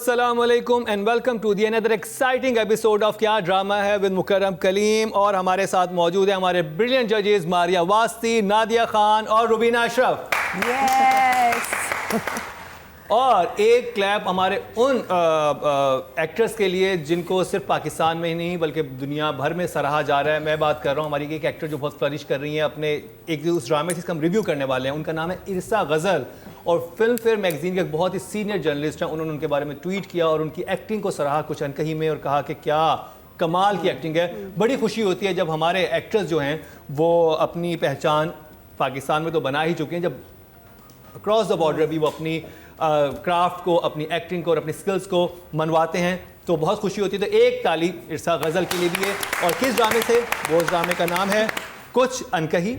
अस्सलाम वालेकुम and welcome to the another exciting episode of Kya Drama Hai with Mukarram Kaleem. और हमारे साथ मौजूद है हमारे ब्रिलियंट जजेस मारिया वास्ती, नादिया खान और रुबीना अशरफ। यस और एक क्लैप हमारे उन एक्टर्स के लिए जिनको सिर्फ पाकिस्तान में ही नहीं बल्कि दुनिया भर में सराहा जा रहा है। मैं बात कर रहा हूँ हमारी एक एक्टर जो बहुत फ्लरिश कर रही हैं अपने एक उस ड्रामे जिसका हम रिव्यू करने वाले हैं। उनका नाम है इरसा गज़ल और फिल्म फेयर मैगजीन के एक बहुत ही सीनियर जर्नलिस्ट हैं। उन्होंने उनके बारे में ट्वीट किया और उनकी एक्टिंग को सराहा कुछ अनकही में और कहा कि क्या कमाल की एक्टिंग है। बड़ी खुशी होती है जब हमारे एक्टर्स जो हैं वो अपनी पहचान पाकिस्तान में तो बना ही चुके हैं, जब अक्रॉस द बॉर्डर भी वो अपनी क्राफ्ट को, अपनी एक्टिंग को और अपनी स्किल्स को मनवाते हैं, तो बहुत खुशी होती है। तो एक ताली इरसा गज़ल के लिए भी है। और किस ड्रामे से? वो उस ड्रामे का नाम है कुछ अनकही।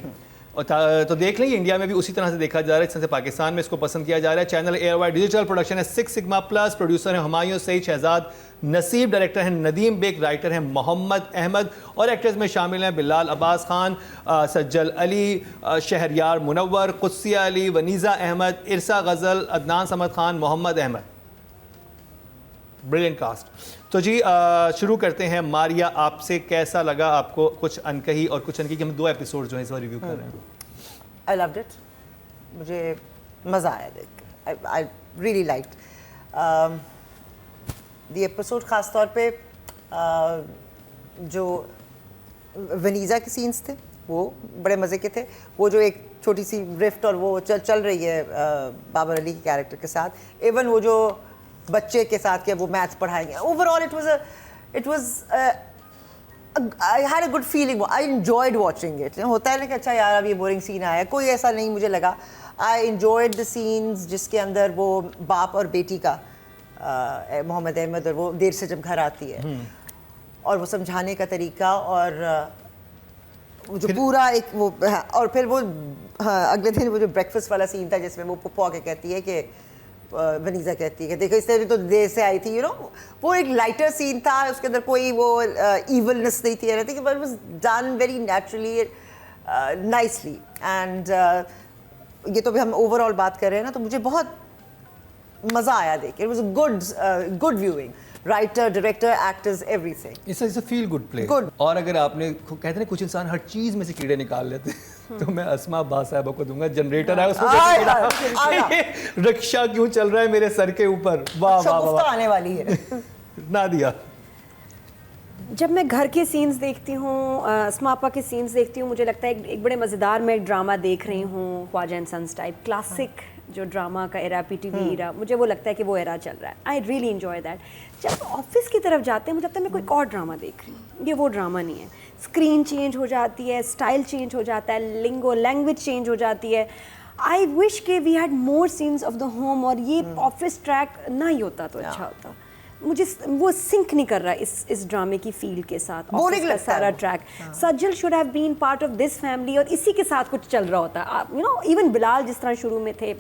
तो देख लें, इंडिया में भी उसी तरह से देखा जा रहा है जिस तरह से पाकिस्तान में इसको पसंद किया जा रहा है। चैनल एयरवाइड डिजिटल प्रोडक्शन है 6 सिग्मा प्लस। प्रोड्यूसर है हुमायूं सईद शहजाद नसीब, डायरेक्टर हैं नदीम बेग, राइटर हैं मोहम्मद अहमद और एक्टर्स में शामिल हैं बिलाल अब्बास खान, सज्जल अली, शहरयार मुनव्वर, कुत्सिया अली, वनीज़ा अहमद, इरसा गज़ल, अदनान समद खान, मोहम्मद अहमद। Brilliant cast. तो जी शुरू करते हैं। मारिया, आपसे कैसा लगा आपको कुछ अनकही? और कुछ अनकही के हम 2 एपिसोड जो है इस बार रिव्यू कर रहे हैं। आई लव्ड इट, मुझे मज़ा आया देख। I really liked the episode. ख़ास तौर पे जो वनीज़ा के सीन्स थे वो बड़े मज़े के थे। वो जो एक छोटी सी रिफ्ट और वो चल रही है बाबर अली के कैरेक्टर के साथ, इवन वो जो बच्चे के साथ के वो मैथ्स पढ़ाएंगे। Overall it was I had a good feeling. I enjoyed watching it. होता है ना कि अच्छा यार अब ये बोरिंग सीन आया, कोई ऐसा नहीं मुझे लगा। आई एंजॉयड द सीन्स जिसके अंदर वो बाप और बेटी का मोहम्मद अहमद और वो देर से जब घर आती है और वो समझाने का तरीका और वो जो पूरा एक वो, और फिर वो अगले दिन वो जो ब्रेकफास्ट वाला सीन था जिसमें वो पुप्पो आके कहती है कि वनीज़ा कहती है कि देखो इससे भी तो देर से आई थी, यू नो। वो एक लाइटर सीन था, उसके अंदर कोई वो इवलनेस नहीं थी, anything, but it was done very naturally, nicely. And ये तो भी हम ओवरऑल बात कर रहे हैं ना, तो मुझे बहुत मज़ा आया देख। It was a good viewing. Writer, director, actors, everything. It's a feel good play. Good. और अगर आपने कहते हैं कुछ इंसान हर चीज़ में से कीड़े निकाल लेते हैं, तो मैं अस्मा अब्बास साहबा को दूंगा। जनरेटर है उसमें रिक्शा क्यों चल रहा है मेरे सर के ऊपर। वाह वाह वाह, आने वाली है। नादिया। जब मैं घर के सीन्स देखती हूँ, अस्मा आपा के सीन्स देखती हूँ, मुझे लगता है एक बड़े मज़ेदार मैं एक ड्रामा देख रही हूँ, Khawaja and Sons type classic जो ड्रामा का एरा, पीटीवी एरा, मुझे वो लगता है कि वो एरा चल रहा है। I really enjoy that. जब ऑफिस की तरफ जाते हैं मुझे लगता है मैं कोई और ड्रामा देख रही हूँ, ये वो ड्रामा नहीं है। स्क्रीन चेंज हो जाती है, स्टाइल चेंज हो जाता है, लैंग्वेज चेंज हो जाती है। आई विश के we had more scenes of the home और ये ऑफिस ट्रैक ना ही होता तो अच्छा होता। मुझे वो सिंक नहीं कर रहा इस ड्रामे की फील के साथ। ऑफिस का सारा track, Sajal should have been part of this family और इसी के साथ कुछ चल रहा होता। यू नो, इवन बिलाल जिस तरह शुरू में थे,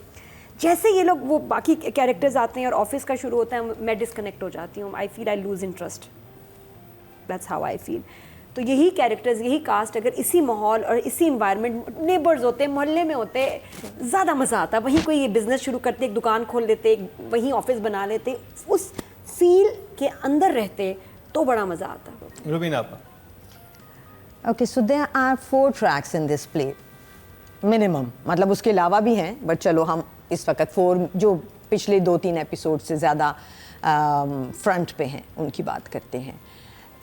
जैसे ये लोग वो बाकी कैरेक्टर्स आते हैं और ऑफिस का शुरू होता है, मैं डिस्कनेक्ट हो जाती हूँ। I feel I lose interest. That's how I feel. तो यही कैरेक्टर्स, यही कास्ट अगर इसी माहौल और इसी इन्वायरमेंट, नेबर्स होते, मोहल्ले में होते, ज़्यादा मज़ा आता। वहीं कोई ये बिजनेस शुरू करते, एक दुकान खोल लेते, वहीं ऑफिस बना लेते, उस फील के अंदर रहते, तो बड़ा मज़ा आता। रुबीना आपा। Okay, so there are 4 tracks in this play, minimum. मतलब उसके अलावा भी हैं, बट चलो हम इस वक्त 4 जो पिछले 2-3 एपिसोड से ज़्यादा फ्रंट पे हैं उनकी बात करते हैं।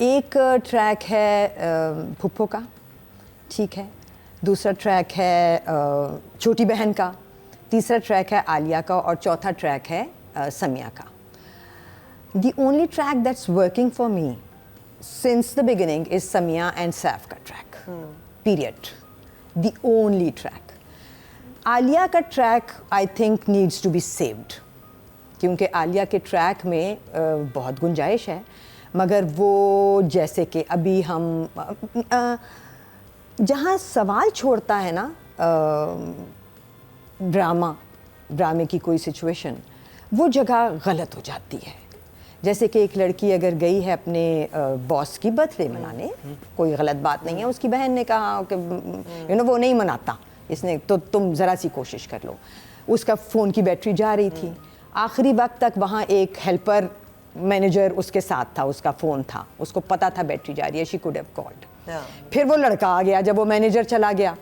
एक ट्रैक है फुप्पो का, ठीक है। दूसरा ट्रैक है छोटी बहन का। तीसरा ट्रैक है आलिया का और चौथा ट्रैक है समिया का। The only track that's working for me since the beginning is Samia and Saif ka track. Period. The only track. Alia का track I think needs to be saved. क्योंकि आलिया के ट्रैक में बहुत गुंजाइश है, मगर वो जैसे कि अभी हम जहाँ सवाल छोड़ता है ना ड्रामे की कोई सिचुएशन, वो जगह गलत हो जाती है। जैसे कि एक लड़की अगर गई है अपने बॉस की बर्थडे मनाने, कोई गलत बात नहीं है, उसकी बहन ने कहा कि यू नो वो नहीं मनाता, इसने तो तुम ज़रा सी कोशिश कर लो। उसका फ़ोन की बैटरी जा रही थी, आखिरी वक्त तक वहाँ एक हेल्पर मैनेजर उसके साथ था, उसका फ़ोन था, उसको पता था बैटरी जा रही है, शी कुड हैव कॉल्ड। फिर वो लड़का आ गया, जब वो मैनेजर चला गया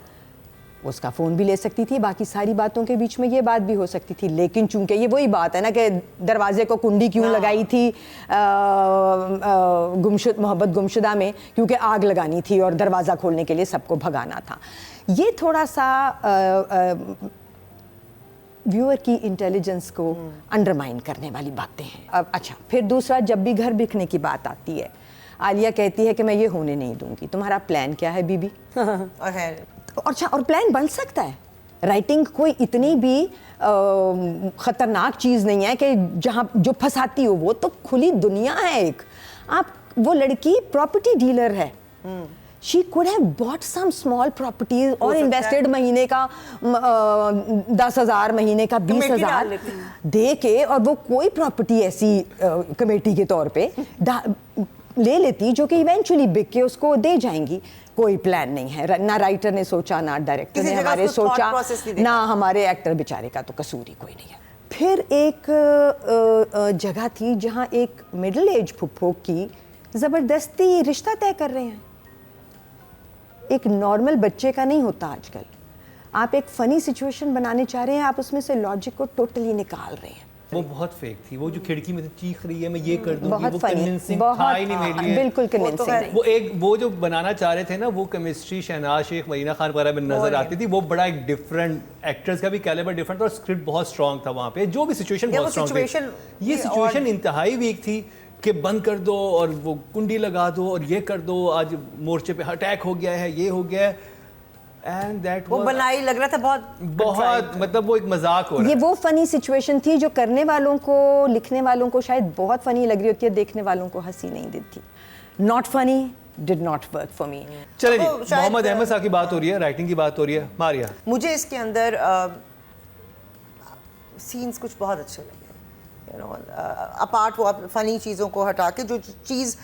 उसका फ़ोन भी ले सकती थी, बाकी सारी बातों के बीच में ये बात भी हो सकती थी। लेकिन चूंकि ये वही बात है ना कि दरवाजे को कुंडी क्यों लगाई थी मोहब्बत गुमशुदा में, क्योंकि आग लगानी थी और दरवाज़ा खोलने के लिए सबको भगाना था। ये थोड़ा सा व्यूअर की इंटेलिजेंस को अंडरमाइन करने वाली बातें हैं। अब अच्छा, फिर दूसरा, जब भी घर बिकने की बात आती है, आलिया कहती है कि मैं ये होने नहीं दूंगी। तुम्हारा प्लान क्या है बीबी? और है अच्छा, और प्लान बन सकता है। राइटिंग कोई इतनी भी ख़तरनाक चीज़ नहीं है कि जहाँ जो फंसाती हो, वो तो खुली दुनिया है एक। आप, वो लड़की प्रॉपर्टी डीलर है, she could have bought some small properties और इन्वेस्टेड महीने का 10,000 महीने का 20,000 दे के, और वो कोई प्रॉपर्टी ऐसी कमेटी के तौर पे ले लेती जो कि इवेंचुअली बिक के उसको दे जाएंगी। कोई प्लान नहीं है, ना राइटर ने सोचा, ना डायरेक्टर ने हमारे सोचा, ना हमारे एक्टर बेचारे का तो कसूर ही कोई नहीं है। फिर एक जगह थी जहाँ एक मिडिल एज फुफ्फो की ज़बरदस्ती रिश्ता तय कर रहे हैं। एक नॉर्मल बच्चे का नहीं होता आजकल। आप एक फ़नी सिचुएशन बनाने चाह रहे हैं, आप उसमें से लॉजिक को टोटली निकाल रहे हैं। वो बहुत फेक थी, वो जो खिड़की में चीख रही है मैं ये कर दूंगी, बहुत वो funny, कन्विंसिंग बहुत, था ही नहीं मेरे लिए। बिल्कुल कन्विंसिंग नहीं। वो जो बनाना चाह रहे थे ना, वो केमिस्ट्री शहनाज शेख, मरीना खान वगैरह में नजर आती थी। वो बड़ा एक डिफरेंट एक्टर्स का भी कैलिबर डिफरेंट था और स्क्रिप्ट बहुत स्ट्रांग था वहाँ पे, जो भी सिचुएशन बहुत स्ट्रांग थी। ये सिचुएशन इंतहाई वीक थी कि बंद कर दो और वो कुंडी लगा दो और ये कर दो, आज मोर्चे पे अटैक हो गया है, ये हो गया है। And that वो बनाई लग रहा था बहुत मतलब वो एक मजाक हो रहा है। ये वो फनी सिचुएशन थी जो करने वालों को, लिखने वालों को शायद बहुत फनी लग रही होती है, देखने वालों को हंसी नहीं देती। Not funny, did not work for me. चलिए जी, मोहम्मद अहमद साहब की बात हो रही है, राइटिंग की बात हो रही है। मारिया, मुझे इसके अंदर सीन्स कुछ बहुत अच्छे लगे, यू नो, अपार्ट वो फनी चीज़ों को हटा के जो चीज़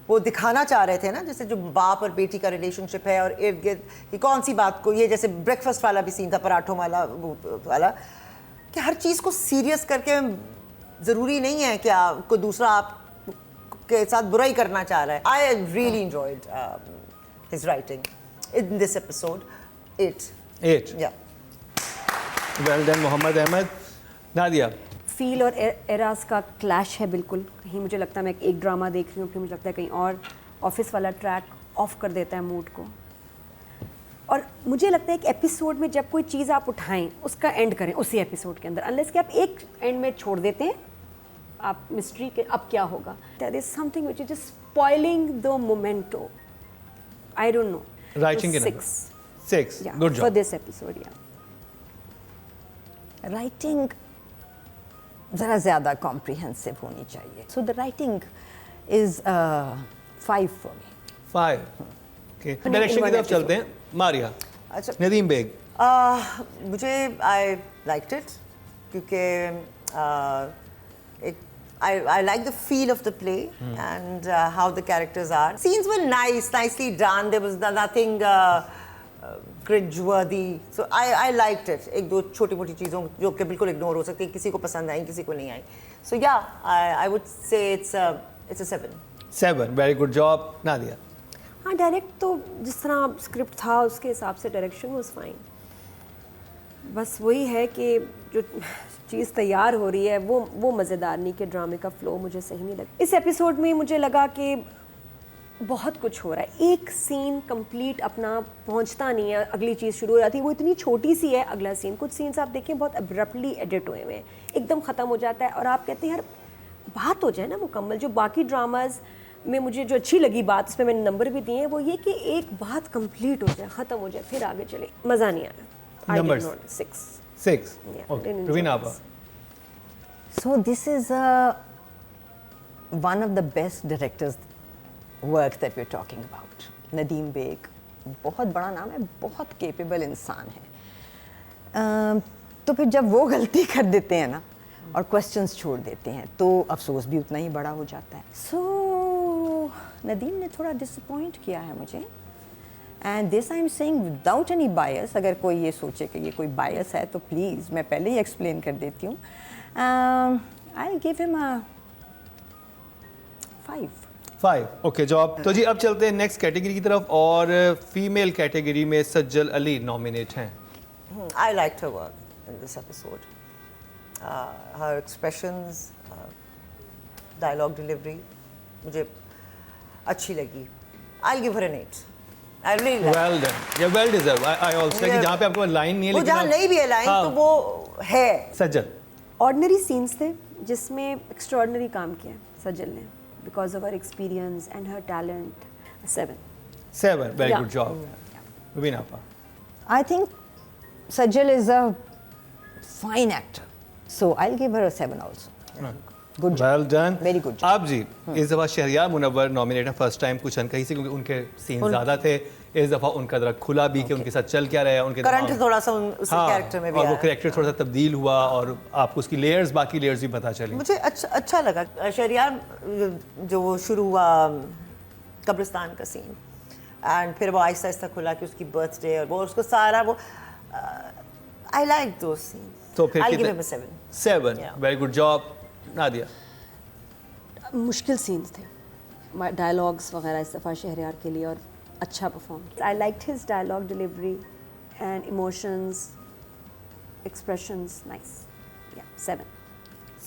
वो दिखाना चाह रहे थे ना, जैसे जो बाप और बेटी का रिलेशनशिप है और इर्द गिर्द कि कौन सी बात को, ये जैसे ब्रेकफास्ट वाला भी सीन था, पराठों वाला कि हर चीज़ को सीरियस करके ज़रूरी नहीं है कि आपको दूसरा आप के साथ बुराई करना चाह रहा है। I really enjoyed his writing in this episode 8 या well done Mohammad Ahmed. Nadia, feel और एरास का क्लैश है बिल्कुल। कहीं मुझे लगता है मैं एक ड्रामा देख रही हूँ, फिर मुझे लगता है कहीं और ऑफिस वाला ट्रैक ऑफ कर देता है मूड को। और मुझे लगता है कि एपिसोड में जब कोई चीज़ आप उठाएं उसका एंड करें उसी एपिसोड के अंदर, अनलेस कि आप एक एंड में छोड़ देते हैं आप मिस्ट्री के अब क्या होगा। There is something which is just spoiling the momentum. I don't know. Writing के 6 good job for this episode. या राइटिंग ज़रा ज़्यादा कॉम्प्रिहेंसिव होनी चाहिए। So the writing is 5 for me. 5 okay, direction की तरफ चलते हैं। मारिया, अच्छा, नदीम बेग। मुझे आई लाइक्ड इट क्योंकि एक I like the feel of the play and how the characters are. Scenes were nicely done. There was nothing cringe-worthy. So I liked it. एक दो छोटी-मोटी चीज़ों जो कि बिल्कुल इग्नोर हो सकती है, किसी को पसंद आई, किसी को नहीं आई. So yeah, I would say it's a 7. 7, very good job. Nadia. हाँ, डायरेक्ट तो जिस तरह स्क्रिप्ट था उसके हिसाब से डायरेक्शन वाज फाइन। बस वही है कि जो चीज़ तैयार हो रही है वो मज़ेदार नहीं, कि ड्रामे का फ्लो मुझे सही नहीं लगा। इस एपिसोड में मुझे लगा कि बहुत कुछ हो रहा है, एक सीन कंप्लीट अपना पहुंचता नहीं है, अगली चीज़ शुरू हो जाती है, वो इतनी छोटी सी है अगला सीन। कुछ सीन्स आप देखें बहुत अब्रप्टली एडिट हुए हैं, एकदम ख़त्म हो जाता है और आप कहते हैं यार बात हो जाए ना मुकम्मल। जो बाकी ड्रामाज में मुझे जो अच्छी लगी बात, उसमें मैंने नंबर भी दिए हैं, वो ये कि एक बात कंप्लीट हो जाए, ख़त्म हो जाए, फिर आगे चले, मज़ा नहीं आया। Numbers? 6 Yeah, okay. didn't enjoy Ravina Abba. So this is one of the best directors work that we're talking about. Nadeem Baig बहुत बड़ा नाम है, बहुत केपेबल इंसान है। तो फिर जब वो गलती कर देते हैं ना और क्वेश्चंस छोड़ देते हैं तो अफसोस भी उतना ही बड़ा हो जाता है। सो नदीम ने थोड़ा डिसअपॉइंट किया है मुझे, and this I am saying without any बायस। अगर कोई ये सोचे कि ये कोई बायस है तो प्लीज़ मैं पहले ही एक्सप्लेन कर देती हूँ। I'll give him a 5. 5 okay job. तो जी अब चलते हैं नेक्स्ट कैटेगरी की तरफ और फीमेल कैटेगरी में सज्जल अली नॉमिनेट हैं। I liked her work in this episode. Her expressions, dialogue delivery, मुझे अच्छी लगी. I'll give her an 8. I really like. Well done, या वेल डिजर्व। आई आल्सो कि जहाँ पे आपको लाइन नहीं है वो लेकिन जहाँ नहीं भी है लाइन हाँ। तो वो है। सज्जल ऑर्डिनरी सीन्स थे जिसमें एक्स्ट्रॉर्डनरी काम किया सज्जल ने because of her experience and her talent. 7 very Yeah. Good job. Rubina आपा I think Sajjal is a fine actor, so I'll give her a 7 also. Good job. Well done, Very good job. आप जी इस दफ़ा Shahryar Munawwar nominate है first time, कुछ अनकही से क्योंकि उनके सीन ज़्यादा थे। इस दफ़ा उनका ज़रा खुला भी कि उनके साथ चल क्या रहा है, उनके करंट दिमाग- थोड़ा सा उस हाँ, कैरेक्टर में भी और वो आया। कैरेक्टर थोड़ा सा तब्दील हुआ और आपको उसकी लेयर्स बाकी लेयर्स भी पता चली। मुझे अच्छा लगा शहरियार जो वो शुरू हुआ कब्रिस्तान का सीन एंड फिर वो आहिस्ता आहिस्ता खुला कि उसकी बर्थडे और वो उसको सारा वो आई लाइक दोज सीन्स। तो फिर आई गिव कितने- him a 7। 7 Yeah. Very good job. Nadia मुश्किल सीन्स थे डायलॉग्स वगैरह इस दफ़ा शहरयार के लिए और अच्छा perform. I liked his dialogue delivery and emotions expressions nice.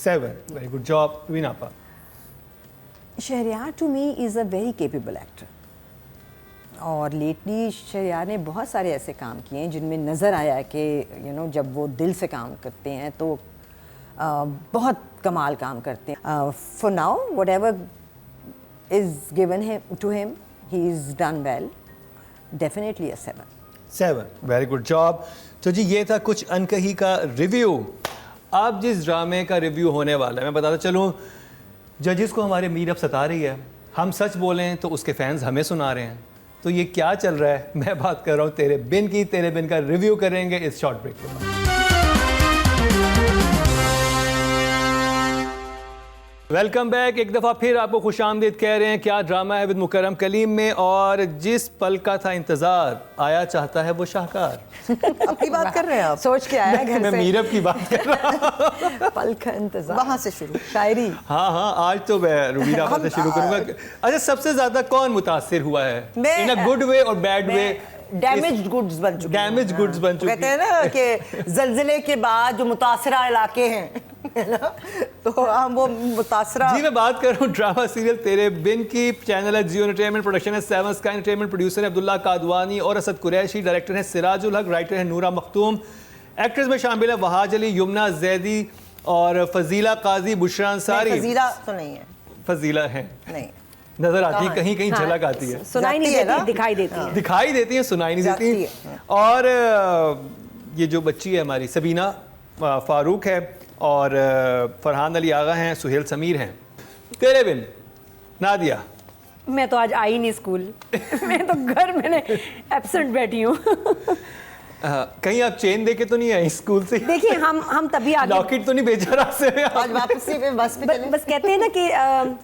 7 very good job. Rubina Apa Shaheryar to me is a very capable actor, और लेटली शहरयार ने बहुत सारे ऐसे काम किए हैं जिनमें नज़र आया है कि जब वो दिल से काम करते हैं तो बहुत कमाल काम करते हैं। For now whatever is given to him he is done well, definitely a 7। Very good job. तो जी ये था कुछ अनकही का रिव्यू। अब जिस ड्रामे का रिव्यू होने वाला है मैं बताता चलूँ, जजेस को हमारे मीर अब सता रही है, हम सच बोलें तो उसके फैंस हमें सुना रहे हैं। तो ये क्या चल रहा है? मैं बात कर रहा हूँ तेरे बिन की। तेरे बिन का रिव्यू करेंगे इस शॉर्ट ब्रेक के बाद। Welcome back. एक दफ़ा फिर आपको खुशामदीद कह रहे हैं। क्या ड्रामा है विद मुकर्रम कलीम में, और जिस पल का था इंतज़ार आया चाहता है वो शाहकार। अपनी बात कर रहे हैं आप? सोच के आया घर मैं से, मीरब की बात कर रहा हूँ। पल का इंतजार, वहाँ से शुरू। शायरी। हाँ आज तो मैं रुबीना से शुरू करूंगा। अच्छा, सबसे ज्यादा कौन मुतासिर हुआ है इन अ गुड वे और बैड वे? डैमेज्ड गुड्स बन चुके हैं। डैमेज गुड्स बन चुके कहते हैं ना कि जलजिले के बाद जो मुतासरा इलाके हैं है ना, तो हम वो मुतासरा। जी मैं बात कर रहा हूँ ड्रामा सीरियल तेरे बिन की। चैनल है जियो एंटरटेनमेंट, प्रोडक्शन है सेवन स्काई एंटरटेनमेंट, प्रोड्यूसर है अब्दुल्ला कादवानी और असद कुरैशी, डायरेक्टर है सिराजुल हक, राइटर है नूरा मखतूम। एक्ट्रेस में शामिल है वहाज अली, यमुना जैदी और फजीला काजी, बुशरा अंसारी। फजीला तो नहीं है, फजीला है, नहीं नजर आती है, कहाँ कहीं कहीं झलक आती है, सुनाई नहीं जाती है देती, ना? दिखाई देती है। दिखाई देती है, सुनाई नहीं जाती देती। है। और ये जो बच्ची है हमारी सबीना फारूक है और फरहान अली आगा हैं, सुहेल समीर हैं। तेरे बिन नादिया। मैं तो आज आई नहीं स्कूल मैं तो घर मैंने एब्सेंट बैठी हूँ। कहीं आप चेन देके तो नहीं आए स्कूल से? देखिए हम तभी आगे लॉकेट तो नहीं भेजा रास्ते में? आज वापसी पे बस पे चले। बस कहते हैं ना कि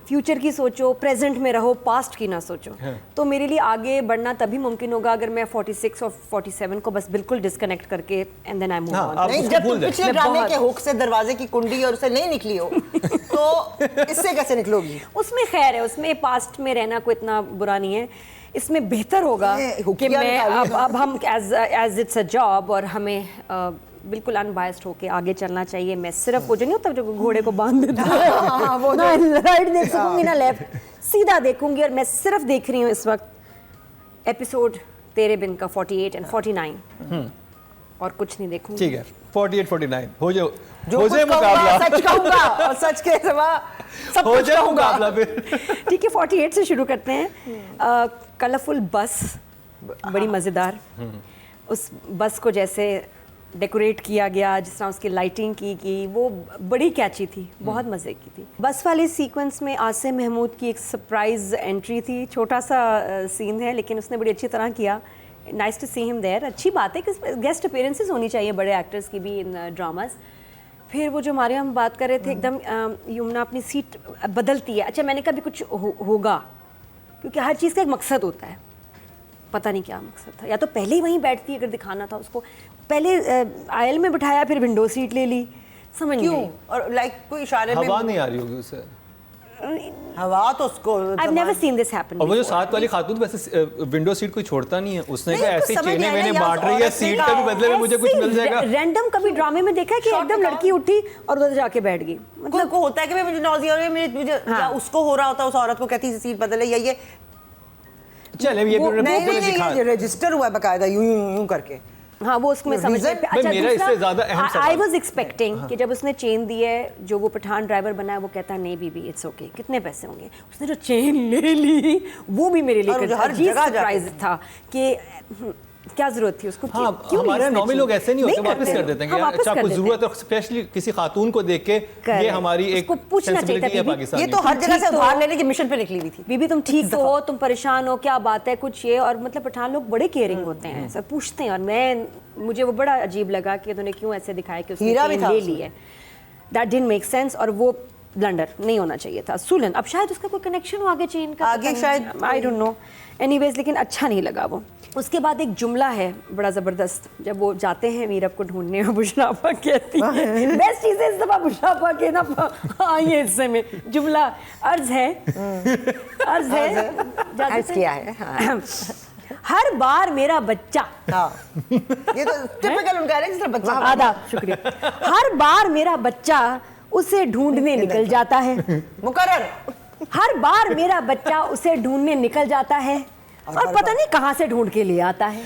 फ्यूचर की सोचो, प्रेजेंट में रहो, पास्ट की ना सोचो। तो मेरे लिए आगे बढ़ना तभी मुमकिन होगा अगर मैं 46 और 47 को बस बिल्कुल डिस्कनेक्ट करके एंड देन आई मूव हाँ, ऑन। आप नहीं, उसको जब भूल तुम जाए। पिछले मैं ड्रामे बहुत- के हुक से दरवाजे की कुंडी और उसे नहीं निकली हो तो इससे कैसे निकलोगी? उसमें खैर है, उसमें पास्ट में रहना कोई इतना बुरा नहीं है। इसमें बेहतर होगा ये कि हुकिया मैं निकालिएगा। अब हम एज इट्स अ जॉब और हमें बिल्कुल अनबायस्ड होके आगे चलना चाहिए। मैं सिर्फ वो जो नहीं होता जो घोड़े को बांध देता है वो ना राइट देख सकूंगी ना लेफ्ट, सीधा देखूंगी। और मैं सिर्फ देख रही हूँ इस वक्त एपिसोड तेरे बिन का 48 एंड 49 और कुछ नहीं देखूंगी। ठीक है, 48 49 हो जाओ, जो हो कुछ जाए कहूंगा मुकाबला, सच कहूंगा और सच के सिवा सब हो कुछ जाए कहूंगा। मुकाबला फिर। ठीक है, 48 से शुरू करते हैं। कलरफुल बस, बड़ी मज़ेदार। उस बस को जैसे डेकोरेट किया गया, जिस तरह उसकी लाइटिंग की वो बड़ी कैची थी, बहुत मज़े की थी। बस वाले सीक्वेंस में आसिम महमूद की एक सरप्राइज एंट्री थी। छोटा सा सीन है लेकिन उसने बड़ी अच्छी तरह किया। Nice to see him there. अच्छी बात है कि गेस्ट अपीयरेंसेस होनी चाहिए बड़े एक्टर्स की भी इन ड्रामास। फिर वो जो हमारे हम बात कर रहे थे, एकदम यमुना अपनी सीट बदलती है। अच्छा, मैंने कभी कुछ होगा, क्योंकि हर चीज़ का एक मकसद होता है। पता नहीं क्या मकसद था, या तो पहले ही वहीं बैठती अगर दिखाना था उसको। पहले आयल में बिठाया, फिर विंडो सीट ले ली, समझ क्यों? नहीं। और लाइक कोई इशारे में हवा नहीं आ रही होगी उससे। हवा तो उसको I've never seen this happen और वो जो before. साथ वाली खातून वैसे विंडो सीट कोई छोड़ता नहीं है, उसने नहीं, कहा उसको ऐसे समझ चेने नहीं आया मैंने ना, बांट यार, रही है, औरत सीट ने के भी बदले में मुझे कुछ ऐसे मिल जाएगा। रैंडम कभी ड्रामे में देखा है कि Short एकदम बताओ। लड़की उठी और उधर जाके बैठ गई, कोई मतलब को होता है कि भाई मुझे नौजी हो रही है, मुझे हाँ। या उसको हो रहा होता है, उस औरत को कहती है सीट बदले या ये चले ये वो- भी नहीं पूरे नहीं दिखा। ये रजिस्टर हुआ है बकायदा यूं यूं यूं करके। हाँ वो उसमें समझ Reason? गए। भाई, मेरा इससे ज़्यादा अहम सवाल- आई वाज एक्सपेक्टिंग कि जब उसने चेन दी है, जो वो पठान ड्राइवर बना है वो कहता है नहीं बीबी इट्स ओके, कितने पैसे होंगे। उसने जो चेन ले ली वो भी मेरे और लिए मुझे हर अजीब जगह सरप्राइज था कि क्या जरूरत थी उसको। हाँ, क्यों ली हमारे उसने नॉर्मल चेन? लोग ऐसे नहीं होते, वापस करते कर लोग। देते हैं कि हाँ, यार वापस अच्छा कर कोई देते जरूरत है, स्पेशली किसी खातून को देख के ये Correct. हमारी एक उसको पूछना चाहिए था, sensibility है बीबी, पाकिस्तानी ये तो हर जगह से ठीक तो- उधार लेने की मिशन पे निकली हुई थी। बीबी तुम ठीक तो हो, तुम परेशान हो, क्या बात है कुछ ये। और मतलब पठान लोग बड़े केयरिंग होते हैं, सब पूछते हैं। और मुझे वो बड़ा अजीब लगा कि उन्होंने क्यों ऐसे दिखाया कि उसने हीरा भी चेन था ले उसमें। ली है। दैट डिडंट मेक सेंस और वो ब्लंडर नहीं होना चाहिए था। सुलन अब शायद उसका कोई कनेक्शन हो आगे चेन का, आगे शायद आई डोंट नो। एनीवेज लेकिन अच्छा नहीं लगा वो। उसके बाद एक जुमला है बड़ा ज़बरदस्त, जब वो जाते हैं मीरब को ढूंढने और बुशरापा कहती है बेस्ट चीज़ है इस दफ़ा बुशरापा के ना हाँ ये हिस्से में जुमला अर्ज है जाते अर्ज थे। किया है, हाँ। हर बार मेरा बच्चा हाँ ये तो टिपिकल उनका है, जिस तरह बच्चा आधा शुक्रिया हर बार मेरा बच्चा उसे ढूंढने निकल जाता है। मुकर्रर। हर बार मेरा बच्चा उसे ढूंढने निकल जाता है और पता नहीं कहाँ से ढूंढ के ले आता है।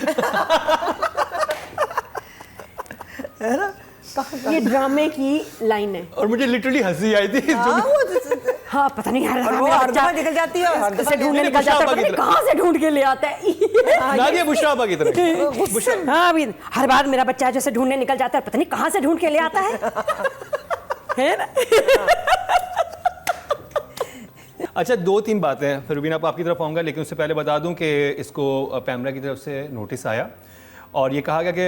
ये ड्रामे की लाइन है। और मुझे लिटरली हंसी आई थी हाँ, वो हाँ पता नहीं हर और दफा वो मेरा हर बच्चा दफा निकल जाती है और हर दफा उसे ढूंढने निकल जाता है, पता नहीं कहाँ से ढूंढ के ले आता है। नादिया बुशरापा की तरह। हाँ अभी हर बार मेरा बच्चा जैसे ढूंढने निकल जाता है, पता नहीं कहाँ से ढूंढ के ले आता है ना। अच्छा 2-3 बातें फिर रुबीना आपकी तरफ आऊँगा, लेकिन उससे पहले बता दूं कि इसको पैमरा की तरफ से नोटिस आया और ये कहा गया कि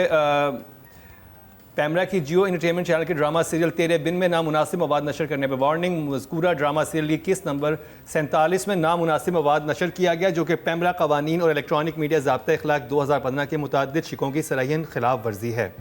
पैमरा की जियो एंटरटेनमेंट चैनल के ड्रामा सीरियल तेरे बिन में नामुनासिब मवाद नशर करने पर वार्निंग। मज़कूरा ड्रामा सीरियल की किस्त नंबर 47 में नामुनासिब मवाद नशर किया गया, जो कि पैमरा कवानीन और इलेक्ट्रॉनिक मीडिया ज़ाब्ता अखलाक 2015 के मुताद्दिद शिकों की सराहन खिलाफ वर्जी है।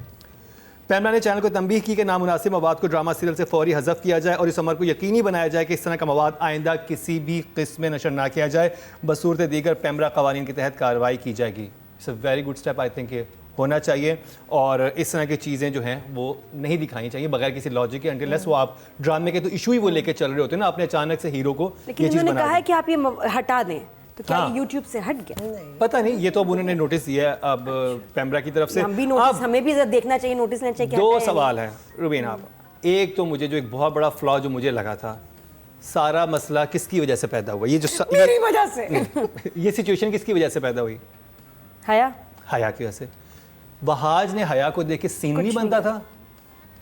पैमरा ने चैनल को तंबीह की कि नामुनासिब मवाद को ड्रामा सीरियल से फौरी हज़फ किया जाए और इस अमर को यकीनी बनाया जाए कि इस तरह का मवाद आइंदा किसी भी किस्म में नशर ना किया जाए। बसूरत दीगर पैमरा कवानीन के तहत कार्रवाई की जाएगी। It's a very good step, I think ये होना चाहिए और इस तरह की चीज़ें जो हैं वो नहीं दिखानी चाहिए बगैर किसी लॉजिक के, अनटिल वो आप ड्रामे के तो इशू ही वो लेके चल रहे होते हैं ना, आपने अचानक से हीरो को लेकिन ये चीज़ उन्होंने बना कहा है दी। कि आप ये हटा दें, तो क्या हाँ। ये यूट्यूब से हट गया? पता नहीं, ये तो अब उन्होंने नोटिस दिया है अब पैमरा की तरफ से। हम भी नोटिस, अब हमें भी देखना चाहिए, नोटिस लेना चाहिए। दो सवाल हैं रुबीना आप। एक तो मुझे जो एक बहुत बड़ा फ्लॉ जो मुझे लगा था, सारा मसला किसकी वजह से पैदा हुआ? ये जो मेरी वजह से ये सिचुएशन किसकी वजह से पैदा हुई? हया हया की वजह से। वहाज ने हया को देख के सीन नहीं बनता था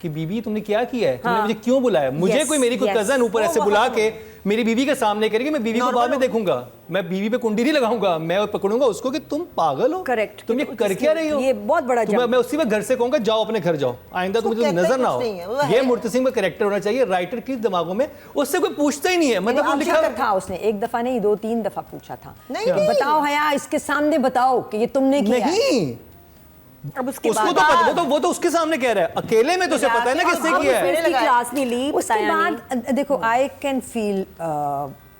कि बीबी तुमने क्या किया है, तुमने हाँ। मुझे क्यों बुलाया? मुझे Yes, कोई मेरी कोई yes. कजन ऊपर ऐसे बुला के मेरी बीवी के सामने करेगी, मैं बीवी को बाद में Normal देखूंगा, मैं बीवी पे कुंडी नहीं लगाऊंगा, मैं पकड़ूंगा उसको कि तुम पागल हो, Correct. तुम ये कर क्या रही हो? ये बहुत बड़ा तुम्हें जंप। मैं उसी वक्त घर से कहूंगा जाओ अपने घर जाओ, आइंदा तुम्हें कहता ही नजर ना कुछ नहीं है, वो हो। है। ये मुर्तसिम का कैरेक्टर होना चाहिए राइटर के दिमागों में, उससे कोई पूछता ही नहीं है। मतलब वो अब लिखा था, उसने एक दफा नहीं 2-3 दफा पूछा था। नहीं, कि बताओ हया, इसके सामने बताओ कि ये तुमने किया है। नहीं, अब उसके उसको बाद तो वो तो उसके सामने कह रहा है, अकेले में तो उसे पता है ना किसने अब किया है। उसने इसकी क्लास नहीं ली, उसके बताया नहीं। बाद देखो I can feel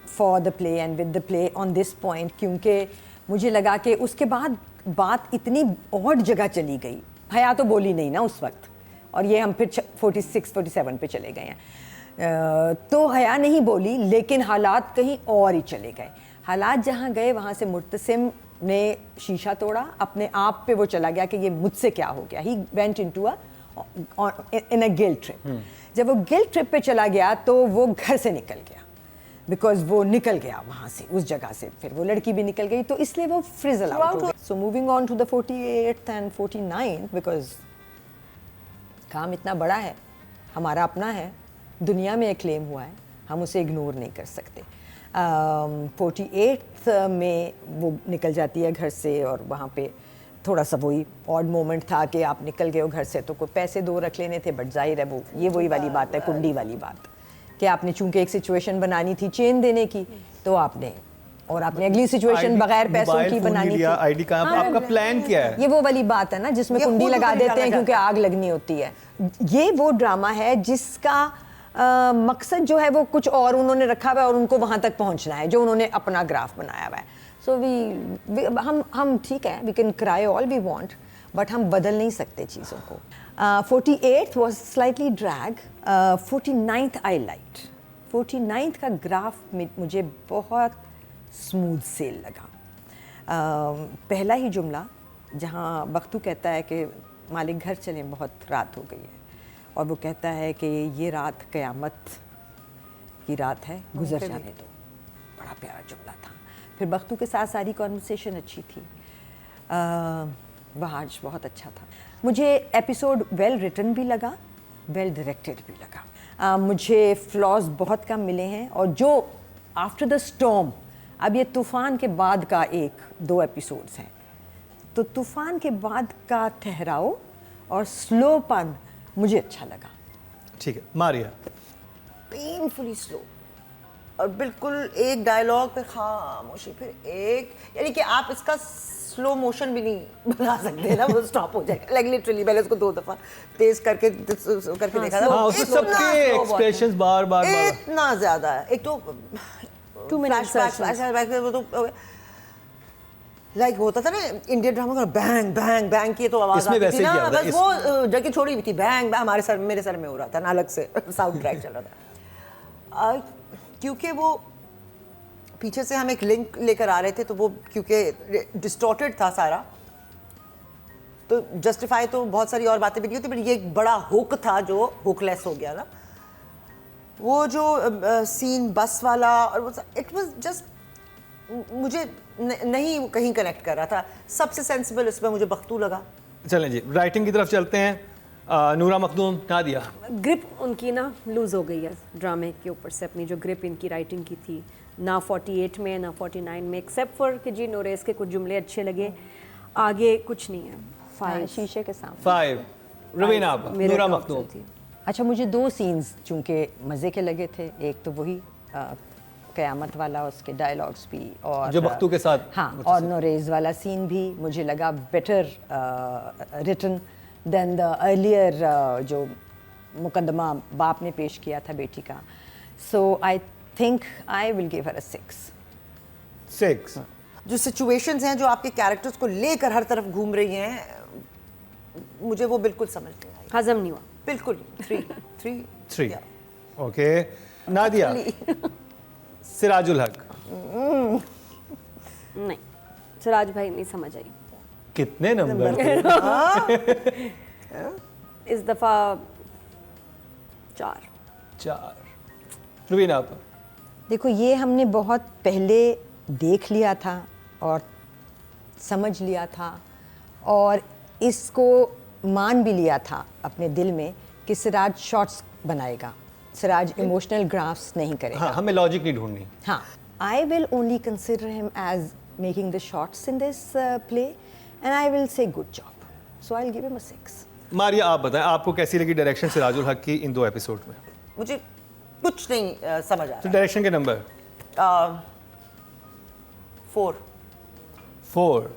for the play and with the play on this point, क्योंकि मुझे लगा कि उसके बाद बात इतनी और जगह चली गई। हया तो बोली नहीं ना उस वक्त, और ये हम फिर 46-47 पे चले गए हैं। तो हया नहीं बोली, लेकिन हालात कहीं और ही चले गए। हालात जहाँ गए वहाँ से मुर्तसिम ने शीशा तोड़ा, अपने आप पे वो चला गया कि ये मुझसे क्या हो गया। He went into in a guilt trip. जब वो गिल्ट ट्रिप पे चला गया तो वो घर से निकल गया, बिकॉज वो निकल गया वहाँ से, उस जगह से। फिर वो लड़की भी निकल गई, तो इसलिए वो फ्रिजल आउट हो गया। So moving on to the 48th and 49th, because काम इतना बड़ा है, हमारा अपना है, दुनिया में एक क्लेम हुआ है, हम उसे इग्नोर नहीं कर सकते। 48th में वो निकल जाती है घर से, और वहाँ पे थोड़ा सा वही ऑड मोमेंट था कि आप निकल गए हो घर से तो कोई पैसे 2 रख लेने थे, बट जाहिर है वो ये वही वाली बात है, कुंडी वाली बात, कि आपने चूंकि एक सिचुएशन बनानी थी चेन देने की, तो आपने और आपने अगली सिचुएशन बगैर पैसों की बनानी थी। आईडी का आपका प्लान क्या है? ये वो वाली बात है ना जिसमें ये कुंडी खुद लगा ऊपर देते हैं डाला क्योंकि आग लगनी होती है। ये वो ड्रामा है जिसका मकसद जो है वो कुछ और उन्होंने रखा हुआ है और उनको वहां तक पहुंचना है जो उन्होंने अपना ग्राफ बनाया हुआ है। सो हम ठीक है, we can cry all we want, but हम बदल नहीं सकते चीज़ों को। 48th was slightly drag, 49th I liked. 49th का ग्राफ मुझे बहुत स्मूथ सेल लगा। पहला ही जुमला जहाँ बख्तू कहता है कि मालिक घर चलें, बहुत रात हो गई है, और वो कहता है कि ये रात क़यामत की रात है, गुजर जाने दो। बड़ा प्यारा जुमला था। फिर बख्तू के साथ सारी कॉन्वर्सेशन अच्छी थी। वहाज बहुत अच्छा था। मुझे एपिसोड वेल रिटन भी लगा, वेल डायरेक्टेड भी लगा। मुझे फ्लॉज बहुत कम मिले हैं, और जो आफ्टर द स्टॉर्म, अब ये तूफ़ान के बाद का 1-2 एपिसोड्स हैं, तो तूफ़ान के बाद का ठहराव और स्लोपन मुझे अच्छा लगा। ठीक है, मारिया। पेनफुली स्लो, और बिल्कुल एक डायलॉग पे खामोशी, फिर एक, यानी कि आप इसका स्लो मोशन भी नहीं बना सकते ना, वो स्टॉप हो जाएगा। लाइक लिटरली मैंने उसको 2 दफा तेज करके देखा था। हाँ, उसमें सबके एक्सप्रेशंस बार बार इतना ज्यादा है। एक तो 2 मिनट फ्लैशबैक वो तो लाइक होता था ना इंडियन ड्रामा का, बैंग बैंग बैंग की तो आवाज आती थी ना, बस वो जगह छोड़ी हुई थी, बैंग बैंग हमारे सर, मेरे सर में हो रहा था ना, अलग से साउंड ट्रैक चल रहा था। क्योंकि वो पीछे से हम एक लिंक लेकर आ रहे थे, तो वो क्योंकि डिस्टॉर्टेड था सारा, तो जस्टिफाई तो बहुत सारी और बातें भी नहीं होती, बट ये एक बड़ा हुक था जो हुकलेस हो गया ना। वो जो सीन बस वाला, और वो इट वाज जस्ट, मुझे नहीं कहीं कनेक्ट कर रहा था। सबसे सेंसिबल इसमें मुझे बख्तू लगा। चलें जी, राइटिंग की तरफ चलते हैं। नूरा मखदूम, नादिया। ग्रिप उनकी ना लूज़ हो गई है ड्रामे के ऊपर से, अपनी जो ग्रिप इनकी राइटिंग की थी, ना 48 में ना 49 में, एक्सेप्ट फॉर कि जी नोरेस के कुछ जुमले अच्छे लगे, आगे कुछ नहीं है। 5 शीशे के सामने 5 रवीना, नूरा मखदूम। अच्छा, मुझे 2 सीन्स चूँकि मज़े के लगे थे। एक तो वही क़यामत वाला, उसके डायलॉग्स भी, और जो बख्तू के साथ, हाँ, और नोरेज़ वाला सीन भी मुझे लगा better written than the earlier जो मुकदमा बाप ने पेश किया था बेटी का। So I think I will give her a 6। जो सिचुएशंस हैं जो आपके कैरेक्टर्स को लेकर हर तरफ घूम रही हैं, मुझे वो बिल्कुल समझ नहीं आई, हजम नहीं हुआ बिल्कुल। 3 ओके, नादिया। सिराजुल हक। नहीं, सिराज भाई नहीं समझ आई। कितने नंबर इस दफा 4। रवीना आप। देखो, ये हमने बहुत पहले देख लिया था और समझ लिया था, और इसको मान भी लिया था अपने दिल में कि सिराज शॉर्ट्स बनाएगा, सिराज इमोशनल ग्राफ्स नहीं करेगा। हाँ, हमें लॉजिक नहीं ढूंढनी। हाँ, I will only consider him as making the shorts in this play, and I will say good job, so I will give him a 6। Maria, आप बताएं, आपको कैसी लगी डायरेक्शन सिराजुल हक की इन 2 एपिसोड में? मुझे कुछ नहीं समझ आ तो रहा। डायरेक्शन के नंबर 4।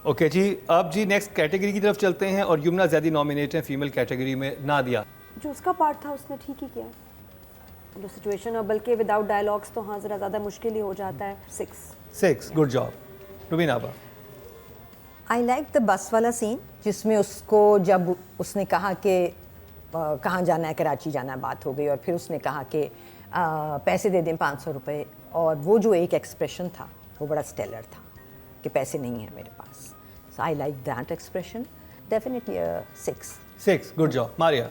ओके जी, अब जी नेक्स्ट कैटेगरी की तरफ चलते हैं, और युमना ज़ैदी नॉमिनेट हैं फीमेल कैटेगरी में। नादिया। जो उसका पार्ट था उसने ठीक ही किया, जो सिचुएशन, और बल्कि विदाउट डायलॉग्स तो हाँ ज़रा ज़्यादा मुश्किल ही हो जाता है। 6। Good job. रुबीना आपा। आई लाइक द बस वाला सीन, जिसमें उसको जब उसने कहा कि कहाँ जाना है, कराची जाना है, बात हो गई, और फिर उसने कहा कि पैसे दे दें 500 रुपये, और वो जो एक एक्सप्रेशन था वो बड़ा स्टेलर था कि पैसे नहीं हैं मेरे पास। So I like that expression, definitely 6। Good job. Maria.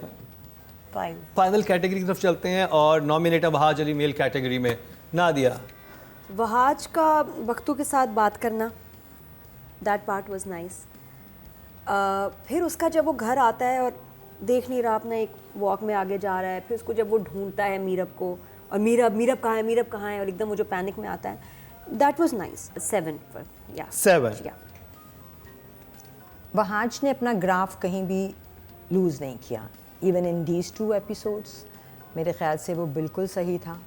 5। Final category की तरफ चलते हैं, और nominate Wahaj Ali male category में। नादिया। वहाज का बख्तू के साथ बात करना, दैट पार्ट वाज नाइस। फिर उसका जब वो घर आता है और देख नहीं रहा, अपना एक वॉक में आगे जा रहा है, फिर उसको जब वो ढूंढता है मीरब को, और मीरब कहाँ है, और एकदम वो जो पैनिक में आता है, दैट वाज नाइस। 7 पर, या 7। वहाज ने अपना ग्राफ कहीं भी लूज़ नहीं किया, इवन इन दीज 2 एपिसोड्स। मेरे ख्याल से वो बिल्कुल सही था।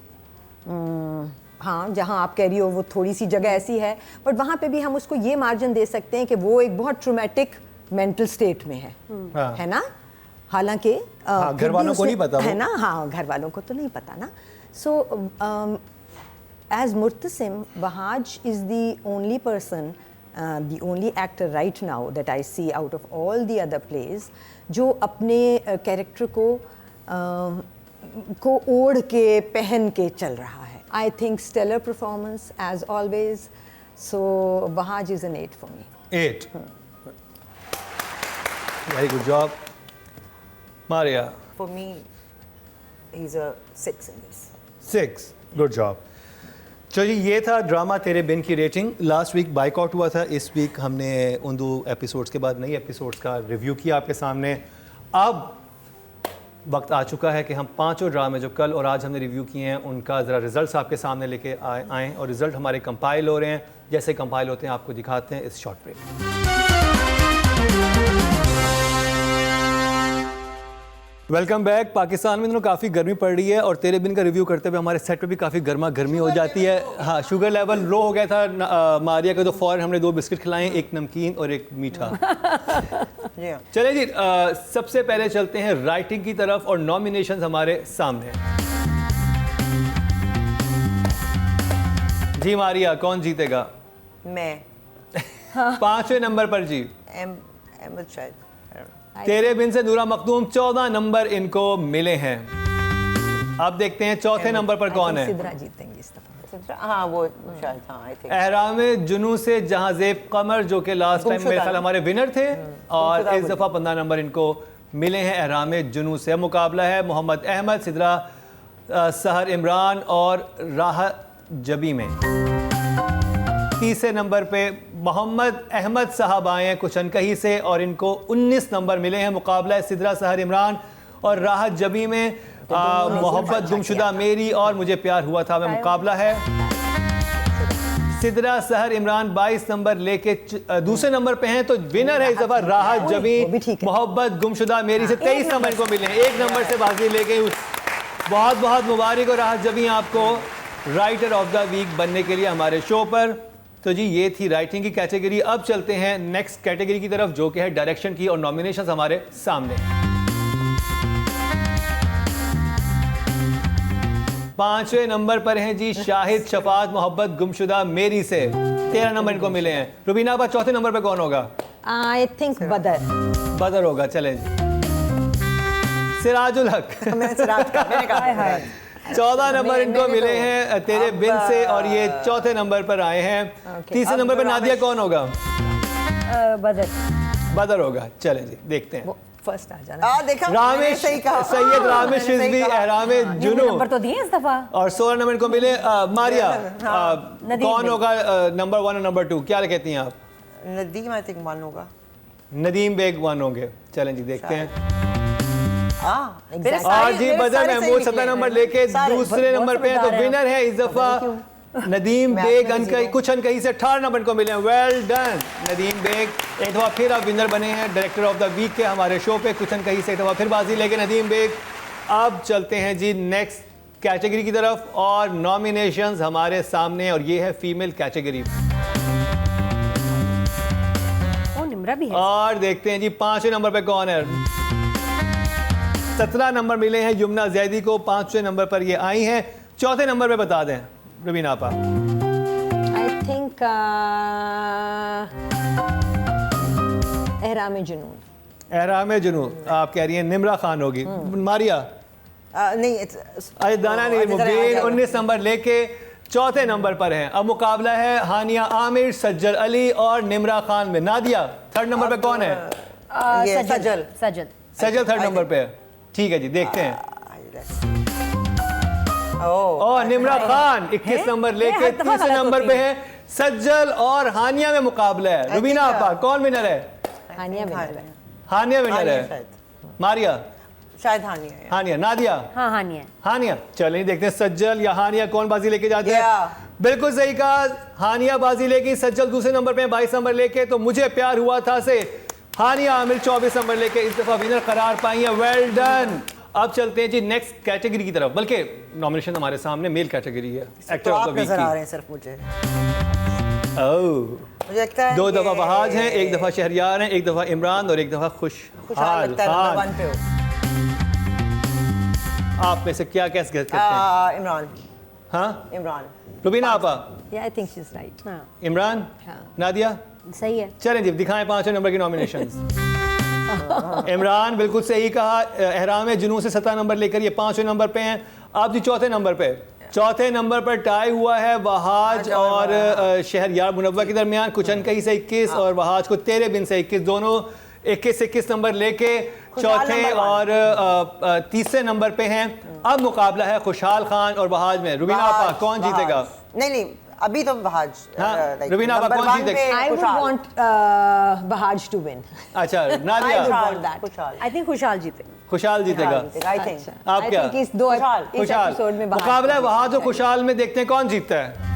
हाँ जहाँ आप कह रही हो वो थोड़ी सी जगह ऐसी है, बट वहाँ पे भी हम उसको ये मार्जिन दे सकते हैं कि वो एक बहुत ट्रोमेटिक मेंटल स्टेट में है, हाँ। है ना। हालांकि हाँ, घर वालों को नहीं पता है वो। ना, हाँ घर वालों को तो नहीं पता ना। So as Murtasim, Wahaj is the only person, the only actor right now that I see out of all the other plays जो अपने कैरेक्टर को ओढ़ के पहन के चल रहा है। I think stellar performance as always, so Bahaj is an 8 for me. 8. Very good job. Maria. For me, he's a 6 in this. 6. Good job. चलो जी, ये था ड्रामा तेरे बिन की रेटिंग। लास्ट वीक बाइकआउट हुआ था, इस वीक हमने उन 2 एपिसोड्स के बाद नई एपिसोड्स का रिव्यू किया आपके सामने। अब वक्त आ चुका है कि हम 5 ड्रामे जो कल और आज हमने रिव्यू किए हैं उनका ज़रा रिजल्ट्स आपके सामने लेके आएँ, और रिजल्ट हमारे कंपाइल हो रहे हैं। जैसे कंपाइल होते हैं आपको दिखाते हैं इस short break. Welcome back. Pakistan में काफ़ी गर्मी पड़ रही है और तेरे बिन का रिव्यू करते हुए हमारे सेट पे भी काफ़ी गर्मा गर्मी हो जाती है। हाँ, शुगर लेवल लो हो गया था मारिया का, तो फ़ौरन हमने 2 बिस्किट खिलाए, एक नमकीन और एक मीठा। चले जी, सबसे पहले चलते हैं राइटिंग की तरफ और नॉमिनेशंस हमारे सामने हैं। जी मारिया, कौन जीतेगा? मैं 5वें नंबर पर जी अहमद शायद। तेरे बिन से नूरा मखदूम 14 नंबर इनको मिले हैं। अब देखते हैं चौथे नंबर पर कौन है। सिद्रा जीतेंगी इस दफा। हाँ वो शायद, हाँ आई थिंक एहरामे जुनू से जहाजेब कमर, जो कि लास्ट टाइम मेरे ख्याल हमारे विनर थे, और इस दफ़ा 15 नंबर इनको मिले हैं एहरामे जुनू से। मुकाबला है मोहम्मद अहमद, सिद्रा सहर इमरान और राह जबी में। तीसरे नंबर पे मोहम्मद अहमद साहब आए हैं कुछ अनकही से और इनको 19 नंबर मिले हैं। मुकाबला है सिद्रा सहर इमरान और राहत जबी में मोहब्बत गुमशुदा मेरी और मुझे प्यार हुआ था में मुकाबला है। सिद्रा सहर इमरान 22 नंबर लेके दूसरे नंबर पे हैं, तो विनर है इस दफा राहत जबी। मोहब्बत गुमशुदा मेरी से 23 नंबर इनको मिले हैं, 1 नंबर से बाजी लेके। बहुत बहुत मुबारक हो राहत जबी आपको राइटर ऑफ द वीक बनने के लिए हमारे शो पर। तो जी ये थी राइटिंग की कैटेगरी। अब चलते हैं नेक्स्ट कैटेगरी की तरफ जो कि है डायरेक्शन की, और नॉमिनेशंस हमारे सामने। 5वें नंबर पर हैं जी शाहिद शफात मोहब्बत गुमशुदा मेरी से, 13 नंबर इनको मिले हैं। रुबीना आपा, चौथे नंबर पे कौन होगा? आई थिंक बदर होगा। चले सिराजुल हक, मैंने कहा 14 नंबर इनको मिले हैं तेरे बिन से, और ये चौथे नंबर पर आए हैं। तीसरे नंबर पर नादिया कौन होगा? बदर होगा। चले जी देखते हैं। फर्स्ट आ जाना। देखा रामेश सही कहा। सैयद रामेश रिजवी एहरामे जुनू, नंबर तो दिए इस दफा। और 16 नंबर इनको मिले। मारिया, कौन होगा नंबर 1 और नंबर 2? क्या कहती हैं आप? नदीम आई थिंक 1 होगा। नदीम बेग 1 होंगे। चलें जी देखते हैं। exactly. और जी बदर महमूद 17 नंबर लेके दूसरे नंबर पे है, तो विनर है इस दफा नदीम बेग। कुछ अनकही से 18 नंबर को मिले हैं। वेल डन नदीम बेग, एक दफा फिर आप विनर बने हैं डायरेक्टर ऑफ द वीक के हमारे शो पे। कुछ अनकही से एक दफा फिर बाजी लेके नदीम बेग। अब चलते हैं जी नेक्स्ट कैटेगरी की तरफ, और नॉमिनेशंस हमारे सामने, और ये है फीमेल कैटेगरी। निम्रा भी है। और देखते हैं जी 5वें नंबर पे कौन है। 17 नंबर मिले हैं यमुना जैदी को, 5वें नंबर पर ये आई हैं। चौथे नंबर पे बता दें रुबीना आपा। आई थिंक एहरामे जुनून। एहरामे जुनून आप कह रही हैं निम्रा खान होगी। मारिया नहीं, अरे दाना नहीं, मुबीन 19 नंबर लेके चौथे नंबर पर हैं। अब मुकाबला है हानिया आमिर, सज्जल अली और निम्रा खान में। नादिया 3rd नंबर पे कौन है? सजल। सजल 3rd नंबर पे है। ठीक है जी देखते हैं। और निम्रा खान 21 नंबर लेके तीसरे नंबर पे है। सज्जल और हानिया में मुकाबला है। रुबीना आपा कौन विनर है? हानिया विनर है। हानिया विनर है। मारिया शायद हानिया है। हानिया। नादिया हाँ हानिया। हानिया। चलिए देखते हैं सज्जल या हानिया कौन बाजी लेके जाते हैं। बिल्कुल सही कहा, हानिया बाजी लेगी। सज्जल दूसरे नंबर पे 22 नंबर लेके, तो मुझे प्यार हुआ था से हानिया आमिर 24 नंबर लेके इस दफा विनर करार पाई है। Well done. अब चलते हैं जी नेक्स्ट कैटेगरी की तरफ, बल्कि नॉमिनेशन हमारे सामने मेल कैटेगरी है, एक्टर तो ऑफ आप द वीक नजर आ की। रहे हैं सिर्फ मुझे ओह, मुझे लगता है 2 दफा ये- वहाज हैं, 1 दफा शहरयार हैं, 1 दफा इमरान और 1 दफा खुशहाल खुशहाल लगता है नंबर खान। 1 पे हो। आप में से क्या कैस करते हैं? इमरान हाँ, इमरान रुबीना आपा, Yeah, I think she's right. हाँ इमरान, हाँ। नादिया, सही है। चलें जी दिखाएं 5वें नंबर की नॉमिनेशंस। इमरान बिल्कुल सही कहा, एहराम जुनून से 17 नंबर लेकर ये 5वें नंबर पे हैं। आप जी चौथे नंबर पे, चौथे नंबर पर टाई हुआ है वहाज और शहरयार मुनव्वर के दरमियान। कुछ अनकही से 21 और वहाज को तेरे बिन से 21, दोनों 21 नंबर लेके चौथे नंबर और तीसरे नंबर पे हैं। अब मुकाबला है खुशहाल खान और वहाज में। रुबीना आपा कौन जीतेगा? नहीं अभी तो बहाज हाँ, रुबीना आपा कौन जीतेगा? I would want Bahaj to win. अच्छा, नादिया want that. खुशहाल आई थिंक खुशहाल जीते। खुशहाल जीतेगा। आई थिंक अच्छा। आप I क्या? think इस दो खुशहाल। इस खुशहाल एपिसोड में Bahaj मुकाबला है को वहाज और खुशहाल में, देखते हैं कौन जीतता है।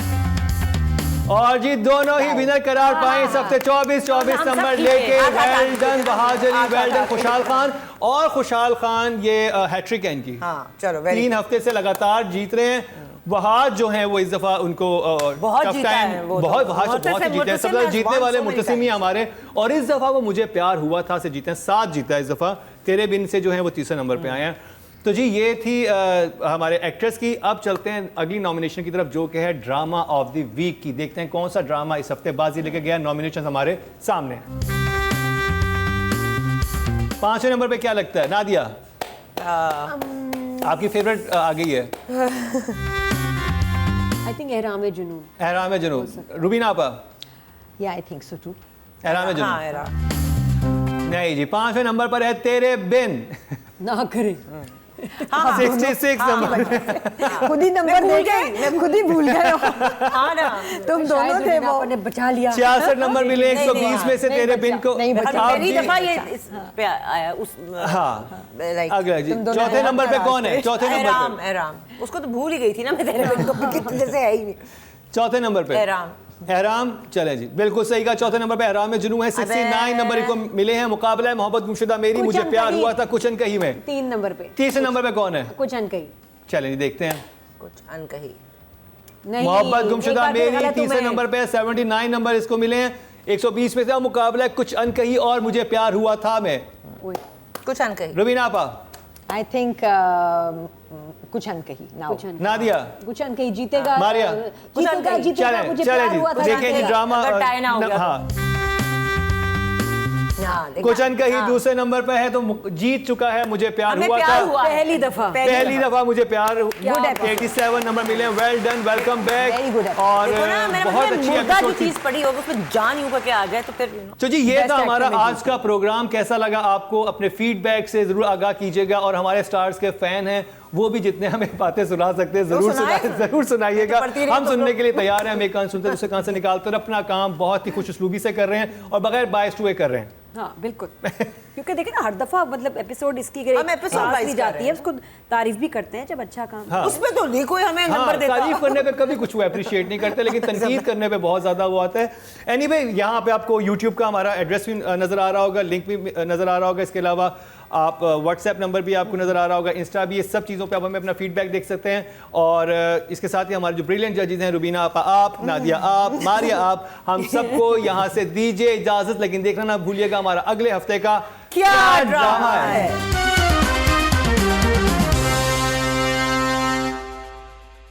और जी दोनों ही विनर करार पाए इस हफ्ते 24 हम नंबर सब जीते। लेके। आधा well done Wahaj Ali, well done आधा खुशहाल खान। और खुशहाल खान ये हैट्रिक है इनकी, हाँ चलो very 3 हफ्ते से लगातार जीत रहे हैं। वहाज जो हैं वो इस दफा उनको बहुत tough जीता time- है वो तो। बहुत वहाज तो बहुत ही मुर्तसिम जीते हैं, सबसे has जीतने won वाले so many मुर्तसिम ही times. हमारे। और इस दफा वो मुझे प्यार हुआ था से जीते हैं, 7 जीता है इस दफा। तेरे बिन से जो है वो तीसरे नंबर पे आए हैं। तो जी ये थी हमारे एक्टर्स की। अब चलते हैं अगली नॉमिनेशन की तरफ जो कि है ड्रामा ऑफ द वीक की। देखते हैं कौन सा ड्रामा इस हफ्ते बाजी लेके गया। नॉमिनेशन हमारे सामने हैं। 5वें नंबर पे क्या लगता है नादिया? आपकी फेवरेट आ गई है, आई थिंक एहराम जुनून। एहराम जुनून। रुबीना आपा? Yeah, I think so too. एहराम हाँ जुनून एरा नहीं जी, 5वें नंबर पर है तेरे बिन। ना करे। 66 नंबर। खुद ही नंबर दे के खुद ही भूल गए हो। हाँ ना तुम दोनों थे वो। ने बचा लिया। 66 नंबर मिले 120 में से नहीं तेरे बचा, बिन को। नहीं बचा। आप पहली जी- दफा ये इस पे आया उस हाँ लाइक अगला जी, तुम दोनों चौथे नंबर पे कौन है? चौथे नंबर एहराम पे, एहराम उसको तो भूल ही गई थी ना मैं तेरे बिन को कितने जैसे है ही नहीं चौथे नंबर पे एहराम एहराम। चले जी बिल्कुल सही कहा, चौथे नंबर पे एहराम में जुनू है। 69 नंबर इनको मिले हैं। मुकाबला है मोहब्बत गुमशुदा मेरी, मुझे प्यार अनकही। हुआ था कुछ अनकही में। 3 नंबर पे। तीसरे नंबर पे कौन है? कुछ अनकही। चलें जी देखते हैं। कुछ अनकही नहीं, मोहब्बत एक गुमशुदा बार फिर मेरी गलत हूँ तीसरे मैं। नंबर पे है। 79 नंबर इसको मिले हैं। 120 में से अब मुकाबला है कुछ अनकही और मुझे प्यार हुआ था में। ओए, कुछ अनकही रुबीना आपा? I think कुछ अनकही now. कुछ अनकही। नादिया? कुछ अनकही जीतेगा। मारिया? जीतेगा अनकही। जीतेगा चलें मुझे चलें प्यार हुआ था। जी देखिए जी जीतेगा। ड्रामा अगर tie ना हो गया तो। हाँ हाँ देखा। कुछ अनकही दूसरे नंबर पे है तो जीत चुका है मुझे प्यार हमें हुआ प्यार था। हुआ है। पहली दफा। पहली दफा मुझे प्यार। Good episode. 87 नंबर मिले। Well done, welcome back. Very good episode. और देखो ना मैंने बहुत मतलब अच्छी मुर्दा जो एपिसोड थी। चीज पड़ी होगी उसमें जान यूं करके आ जाए तो फिर तो जी ये Best था actor हमारा में आज का प्रोग्राम। कैसा लगा आपको? अपने फीडबैक से जरूर आगाह कीजिएगा। और हमारे स्टार्स के फैन हैं वो भी जितने हमें बातें सुना सकते हैं जरूर जरूर सुनाइएगा। तो पढ़ती रही हम तो सुनने के लिए तैयार हैं। हम एक कान सुनते हैं दूसरे कान से निकालते हैं। अपना काम बहुत ही खुश उसलूबी से कर रहे हैं और बगैर बायस हुए कर रहे हैं। हाँ बिल्कुल। क्योंकि देखिए ना हर दफा मतलब एपिसोड इसकी हम episode क्लास wise ली कर जाती रहे है, हैं। उसको तारीफ भी करते हैं जब अच्छा काम। हाँ। उसमें तो नहीं कोई हमें नंबर देता तारीफ करने पे कभी कुछ वो अप्रिशिएट नहीं करते, लेकिन तनकीद करने पे बहुत ज्यादा वो आता है। एनीवे यहाँ पे आपको यूट्यूब का हमारा एड्रेस भी नजर आ रहा होगा, लिंक भी नजर आ रहा होगा। इसके अलावा आप व्हाट्सएप नंबर भी आपको नजर आ रहा होगा, इंस्टा भी। ये सब चीज़ों पे आप हमें अपना फीडबैक देख सकते हैं। और इसके साथ ही हमारे जो ब्रिलियंट जजेस हैं, रुबीना आपा आप, नादिया आप, मारिया आप, हम सबको यहाँ से दीजिए इजाजत। लेकिन देखना ना भूलिएगा हमारा अगले हफ्ते का क्या ड्रामा है।